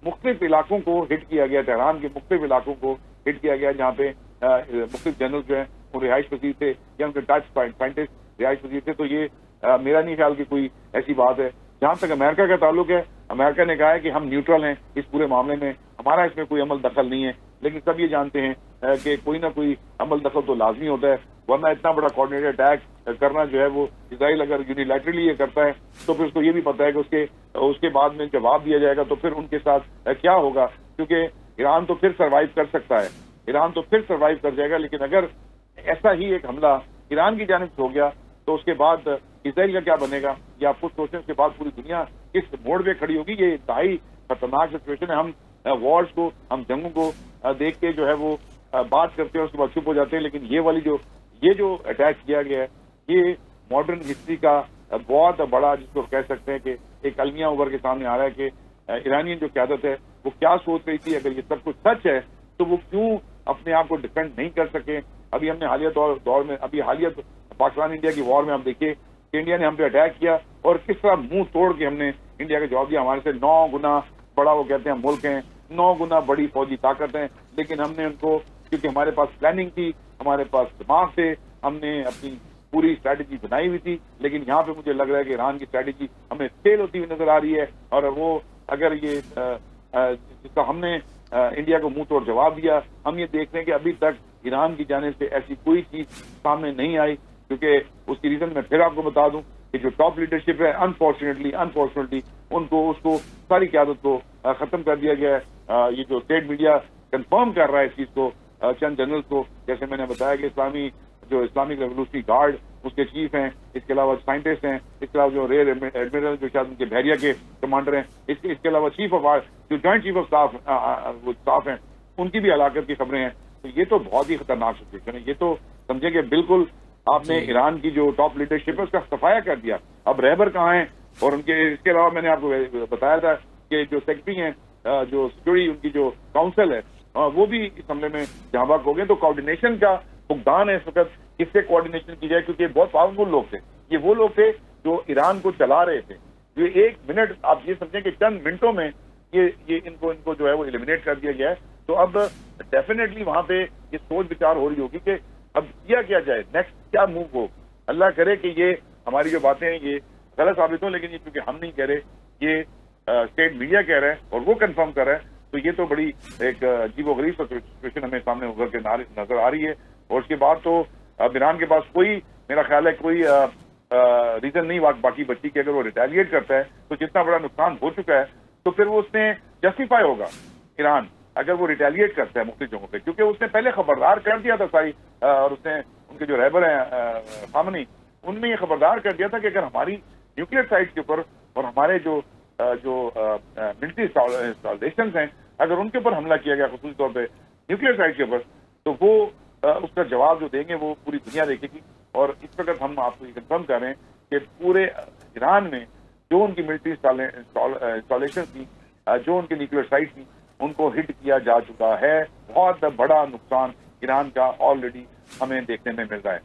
मुख्तलिफ इलाकों को हिट किया गया, तेहरान के मुख्तलिफ इलाकों को हिट किया गया, जहाँ पे मुख्तलिफ जनरल जो है वो रिहाइश पसीर थे या उनके टच साइंटिस्ट रिहाइश पसीर थे। तो ये मेरा नहीं ख्याल कि कोई ऐसी बात है। जहां तक अमेरिका का ताल्लुक है, अमेरिका ने कहा है कि हम न्यूट्रल हैं इस पूरे मामले में, हमारा इसमें कोई अमल दखल नहीं है। लेकिन सब ये जानते हैं कि कोई ना कोई अमल दखल तो लाजमी होता है, वरना इतना बड़ा कोऑर्डिनेटेड अटैक करना जो है वो इजराइल अगर यूनिलैटरली ये करता है तो फिर उसको ये भी पता है कि उसके बाद में जवाब दिया जाएगा तो फिर उनके साथ क्या होगा, क्योंकि ईरान तो फिर सर्वाइव कर सकता है, ईरान तो फिर सर्वाइव कर जाएगा। लेकिन अगर ऐसा ही एक हमला ईरान की जानिब से हो गया तो उसके बाद इसराइल का क्या बनेगा, या आप खुद सोचें उसके बाद पूरी दुनिया किस मोड़ पे खड़ी होगी। ये इंतहाई खतरनाक सिचुएशन है। हम वॉर्स को, हम जंगों को देख के जो है वो बात करते हैं, उसके बाद चुप हो जाते हैं। लेकिन ये जो अटैक किया गया है, ये मॉडर्न हिस्ट्री का बहुत बड़ा, जिसको कह सकते हैं कि एक अलमिया उभर के सामने आ रहा है कि ईरानियन जो क़यादत है वो क्या सोच रही थी। अगर ये सब कुछ सच है तो वो क्यों अपने आप को डिफेंड नहीं कर सके। अभी हमने हालिया दौर में, अभी हालिया पाकिस्तान इंडिया की वॉर में हम देखिए कि इंडिया ने हम पे अटैक किया और किस तरह मुंह तोड़ के हमने इंडिया का जवाब दिया। हमारे से 9 गुना बड़ा, वो कहते हैं, मुल्क है, 9 गुना बड़ी फौजी ताकत है, लेकिन हमने उनको, क्योंकि हमारे पास प्लानिंग थी, हमारे पास दिमाग थे, हमने अपनी पूरी स्ट्रैटेजी बनाई हुई थी। लेकिन यहाँ पे मुझे लग रहा है कि ईरान की स्ट्रैटेजी हमें फेल होती हुई नजर आ रही है। और वो अगर ये जिसका हमने इंडिया को मुंह तोड़ जवाब दिया, हम ये देख रहे हैं कि अभी तक ईरान की जाने से ऐसी कोई चीज सामने नहीं आई। क्योंकि उसकी रीजन मैं फिर आपको बता दूं कि जो टॉप लीडरशिप है, अनफॉर्चुनेटली उसको सारी क़यादत को खत्म कर दिया गया है। ये जो स्टेट मीडिया कंफर्म कर रहा है इस चीज को, चंद जनरल्स को, जैसे मैंने बताया कि इस्लामिक रेवोल्यूशनरी गार्ड उसके चीफ हैं, इसके अलावा साइंटिस्ट हैं, इसके अलावा जो रेयर एडमिरल जो शायद उनके बहरिया के कमांडर हैं, इसके अलावा चीफ ऑफ आर्ट जो जॉइंट चीफ ऑफ स्टाफ हैं, उनकी भी हलाकत की खबरें हैं। तो ये तो बहुत ही खतरनाक सिचुएशन है। ये तो समझे कि बिल्कुल आपने ईरान की जो टॉप लीडरशिप है उसका सफाया कर दिया। अब रहबर कहाँ हैं, और उनके इसके अलावा मैंने आपको बताया था कि जो सेक्रेटरी हैं, जो सिक्योरिटी उनकी जो काउंसिल है, वो भी इस हमले में जहां बाग हो गए। तो कोऑर्डिनेशन का फुकदान है इस वक्त, किससे कोऑर्डिनेशन की जाए, क्योंकि बहुत पावरफुल लोग थे। ये वो लोग थे जो ईरान को चला रहे थे। जो एक मिनट, आप ये समझें कि चंद मिनटों में ये इनको जो है वो एलिमिनेट कर दिया गया है। तो अब डेफिनेटली वहां पे ये सोच विचार हो रही होगी कि अब किया जाए, नेक्स्ट क्या मूव हो। अल्लाह करे कि ये हमारी जो बातें हैं ये गलत साबित हो, लेकिन ये क्योंकि हम नहीं कह रहे, ये स्टेट मीडिया कह रहा है और वो कंफर्म कर रहा है, तो ये तो बड़ी एक अजीबोगरीब सिचुएशन हमें सामने उभर के नजर आ रही है। और उसके बाद तो अब ईरान के पास कोई, मेरा ख्याल है, कोई रीजन नहीं बाकी बच्ची कि अगर वो रिटेलिएट करता है तो जितना बड़ा नुकसान हो चुका है तो फिर वो उसने जस्टिफाई होगा ईरान अगर वो रिटेलिएट करता है मुख्तलिफ जगहों पे, क्योंकि उसने पहले खबरदार कर दिया था सारी, और उसने उनके जो रहबर हैं खामनी, उनमें ये खबरदार कर दिया था कि अगर हमारी न्यूक्लियर साइट के ऊपर और हमारे जो मिलिट्री इंस्टॉलेशन हैं, अगर उनके ऊपर हमला किया गया खुसूसी तौर पर न्यूक्लियर साइट के ऊपर, तो वो उसका जवाब जो देंगे वो पूरी दुनिया देखेगी। और इस वक्त हम आपको ये कंफर्म कर रहे हैं कि पूरे ईरान में जो उनकी मिलिट्री इंस्टॉलेशन थी, जो उनकी न्यूक्लियर साइट थी, उनको हिट किया जा चुका है। बहुत बड़ा नुकसान ईरान का ऑलरेडी हमें देखने में मिल रहा है।